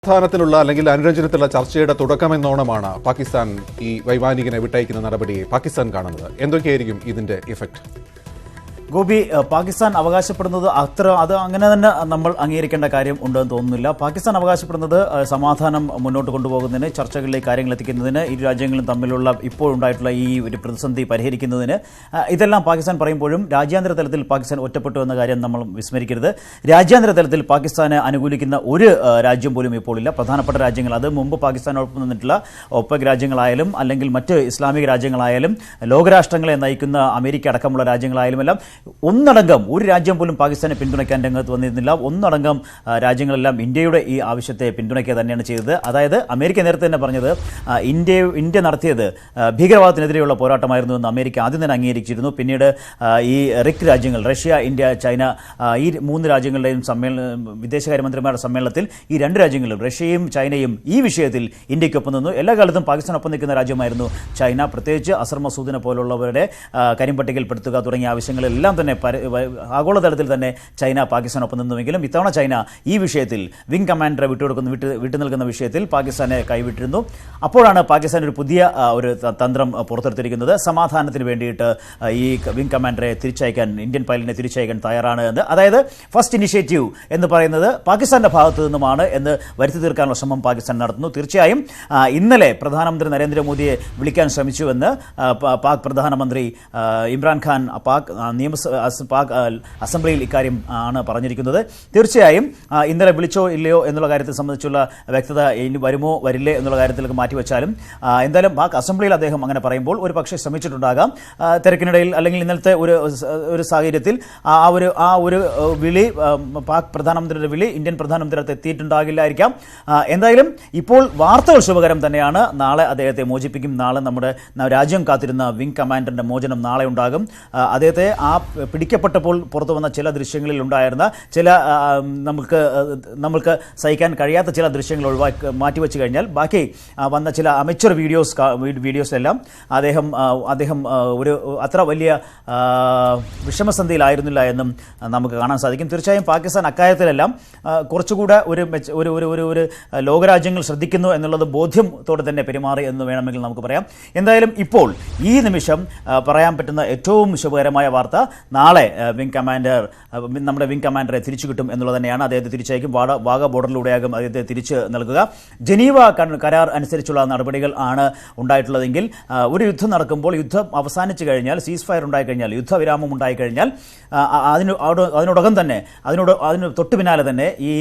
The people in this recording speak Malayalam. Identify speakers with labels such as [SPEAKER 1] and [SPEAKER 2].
[SPEAKER 1] സമാധാനത്തിനുള്ള അല്ലെങ്കിൽ അനുരഞ്ജനത്തിലുള്ള ചർച്ചയുടെ തുടക്കമെന്നോണമാണ് പാകിസ്ഥാൻ ഈ വൈമാനികനെ വിട്ടയക്കുന്ന നടപടിയെ പാകിസ്ഥാൻ കാണുന്നത്. എന്തൊക്കെയായിരിക്കും ഇതിന്റെ ഇഫക്റ്റ്?
[SPEAKER 2] ഗോപി, പാകിസ്ഥാൻ അവകാശപ്പെടുന്നത് അത് അങ്ങനെ തന്നെ നമ്മൾ അംഗീകരിക്കേണ്ട കാര്യം ഉണ്ടെന്ന് തോന്നുന്നില്ല. പാകിസ്ഥാൻ അവകാശപ്പെടുന്നത് സമാധാനം മുന്നോട്ട് കൊണ്ടുപോകുന്നതിന്, ചർച്ചകളിലേക്ക് കാര്യങ്ങൾ എത്തിക്കുന്നതിന്, ഇരു രാജ്യങ്ങളും തമ്മിലുള്ള ഇപ്പോഴുണ്ടായിട്ടുള്ള ഈ ഒരു പ്രതിസന്ധി പരിഹരിക്കുന്നതിന്, ഇതെല്ലാം പാകിസ്ഥാൻ പറയുമ്പോഴും രാജ്യാന്തര തലത്തിൽ പാകിസ്ഥാൻ ഒറ്റപ്പെട്ടു എന്ന കാര്യം നമ്മൾ വിസ്മരിക്കരുത്. രാജ്യാന്തര തലത്തിൽ പാകിസ്ഥാനെ അനുകൂലിക്കുന്ന ഒരു രാജ്യം പോലും ഇപ്പോൾ ഇല്ല. പ്രധാനപ്പെട്ട രാജ്യങ്ങൾ, അത് മുമ്പ് പാകിസ്ഥാനോടൊപ്പം നിന്നിട്ടുള്ള ഒപെക് രാജ്യങ്ങളായാലും അല്ലെങ്കിൽ മറ്റ് ഇസ്ലാമിക രാജ്യങ്ങളായാലും ലോകരാഷ്ട്രങ്ങളെ നയിക്കുന്ന അമേരിക്ക അടക്കമുള്ള രാജ്യങ്ങളായാലും എല്ലാം ഒന്നടങ്കം ഒരു രാജ്യം പോലും പാകിസ്ഥാനെ പിന്തുണയ്ക്കാൻ രംഗത്ത് വന്നിരുന്നില്ല. ഒന്നടങ്കം രാജ്യങ്ങളെല്ലാം ഇന്ത്യയുടെ ഈ ആവശ്യത്തെ പിന്തുണയ്ക്കുക തന്നെയാണ് ചെയ്തത്. അതായത് അമേരിക്ക നേരത്തെ തന്നെ പറഞ്ഞത് ഇന്ത്യ നടത്തിയത് ഭീകരവാദത്തിനെതിരെയുള്ള പോരാട്ടമായിരുന്നു എന്ന് അമേരിക്ക ആദ്യം തന്നെ അംഗീകരിച്ചിരുന്നു. പിന്നീട് ഈ റിക് രാജ്യങ്ങൾ, റഷ്യ, ഇന്ത്യ, ചൈന, ഈ മൂന്ന് രാജ്യങ്ങളുടെയും വിദേശകാര്യമന്ത്രിമാരുടെ സമ്മേളനത്തിൽ ഈ രണ്ട് രാജ്യങ്ങളും, റഷ്യയും ചൈനയും, ഈ വിഷയത്തിൽ ഇന്ത്യക്കൊപ്പം നിന്നു. എല്ലാ കാലത്തും പാകിസ്ഥാനൊപ്പം നിൽക്കുന്ന രാജ്യമായിരുന്നു ചൈന. പ്രത്യേകിച്ച് അസർ മസൂദിനെ പോലുള്ളവരുടെ കരിമ്പട്ടികയിൽപ്പെടുത്തുക തുടങ്ങിയ ആവശ്യങ്ങളെല്ലാം തന്നെ ആഗോളതലത്തിൽ തന്നെ ചൈന പാകിസ്ഥാനൊപ്പം നിന്നുവെങ്കിലും ഇത്തവണ ചൈന ഈ വിഷയത്തിൽ വിംഗ് കമാൻഡറെ വിട്ടു നൽകുന്ന വിഷയത്തിൽ പാകിസ്ഥാനെ കൈവിട്ടിരുന്നു. അപ്പോഴാണ് പാകിസ്ഥാൻ ഒരു പുതിയ ഒരു തന്ത്രം പുറത്തെടുത്തിരിക്കുന്നത്. സമാധാനത്തിന് വേണ്ടിയിട്ട് ഈ വിംഗ് കമാൻഡറെ ഇന്ത്യൻ പൈലറ്റിനെ തിരിച്ചയക്കാൻ തയ്യാറാണ് എന്ന്. അതായത് ഫസ്റ്റ് ഇനിഷ്യേറ്റീവ് എന്ന് പറയുന്നത് പാകിസ്ഥാന്റെ ഭാഗത്തു നിന്നുമാണ് എന്ന് വരുത്തി തീർക്കാനുള്ള ശ്രമം പാകിസ്ഥാൻ നടത്തുന്നു. തീർച്ചയായും ഇന്നലെ പ്രധാനമന്ത്രി നരേന്ദ്രമോദിയെ വിളിക്കാൻ ശ്രമിച്ചുവെന്ന് പാക് പ്രധാനമന്ത്രി ഇമ്രാൻഖാൻ പാക് അസംബ്ലിയിൽ ഇക്കാര്യം ആണ് പറഞ്ഞിരിക്കുന്നത്. തീർച്ചയായും ഇന്നലെ വിളിച്ചോ ഇല്ലയോ എന്നുള്ള കാര്യത്തെ സംബന്ധിച്ചുള്ള വ്യക്തത ഇനി വരുമോ വരില്ലേ എന്നുള്ള കാര്യത്തിലേക്ക് മാറ്റിവെച്ചാലും എന്തായാലും പാക് അസംബ്ലിയിൽ അദ്ദേഹം അങ്ങനെ പറയുമ്പോൾ ഒരു പക്ഷേ ശ്രമിച്ചിട്ടുണ്ടാകാം. തിരക്കിനിടയിൽ അല്ലെങ്കിൽ ഇന്നലത്തെ ഒരു സാഹചര്യത്തിൽ ആ ഒരു വിളി, പാക് പ്രധാനമന്ത്രിയുടെ വിളി ഇന്ത്യൻ പ്രധാനമന്ത്രിയുടെ എത്തിയിട്ടുണ്ടാകില്ലായിരിക്കാം. എന്തായാലും ഇപ്പോൾ വാർത്തകൾ ശുഭകരം തന്നെയാണ്. നാളെ അദ്ദേഹത്തെ മോചിപ്പിക്കും. നാളെ നമ്മുടെ രാജ്യം കാത്തിരുന്ന വിംഗ് കമാൻഡറിന്റെ മോചനം നാളെ ഉണ്ടാകും. അദ്ദേഹത്തെ പിടിക്കപ്പെട്ടപ്പോൾ പുറത്തു വന്ന ചില ദൃശ്യങ്ങളിൽ ഉണ്ടായിരുന്ന ചില നമ്മൾക്ക് സഹിക്കാൻ കഴിയാത്ത ചില ദൃശ്യങ്ങൾ മാറ്റിവെച്ച് കഴിഞ്ഞാൽ ബാക്കി വന്ന ചില അമച്വർ വീഡിയോസിലെല്ലാം അദ്ദേഹം ഒരു അത്ര വലിയ വിഷമസന്ധിയിലായിരുന്നില്ല എന്നും നമുക്ക് കാണാൻ സാധിക്കും. തീർച്ചയായും പാകിസ്ഥാൻ അക്കാര്യത്തിലെല്ലാം കുറച്ചുകൂടെ ഒരു ലോകരാജ്യങ്ങൾ ശ്രദ്ധിക്കുന്നു എന്നുള്ളത് ബോധ്യത്തോടെ തന്നെ പെരുമാറി എന്ന് വേണമെങ്കിൽ നമുക്ക് പറയാം. എന്തായാലും ഇപ്പോൾ ഈ നിമിഷം പറയാൻ പറ്റുന്ന ഏറ്റവും ശുഭകരമായ വാർത്ത, നാളെ നമ്മുടെ വിംഗ് കമാൻഡറെ തിരിച്ചു കിട്ടും എന്നുള്ളത് തന്നെയാണ്. അദ്ദേഹത്തെ തിരിച്ചയക്കും. വാഗ ബോർഡറിലൂടെയാകും അദ്ദേഹത്തെ തിരിച്ച് നൽകുക. ജനീവ കരാർ അനുസരിച്ചുള്ള നടപടികൾ ആണ് ഉണ്ടായിട്ടുള്ളതെങ്കിൽ ഒരു യുദ്ധം നടക്കുമ്പോൾ, യുദ്ധം അവസാനിച്ചു കഴിഞ്ഞാൽ, സീസ് ഫയർ ഉണ്ടായിക്കഴിഞ്ഞാൽ, യുദ്ധവിരാമം ഉണ്ടായിക്കഴിഞ്ഞാൽ അതിനോടകം തന്നെ അതിന് തൊട്ടു പിന്നാലെ തന്നെ ഈ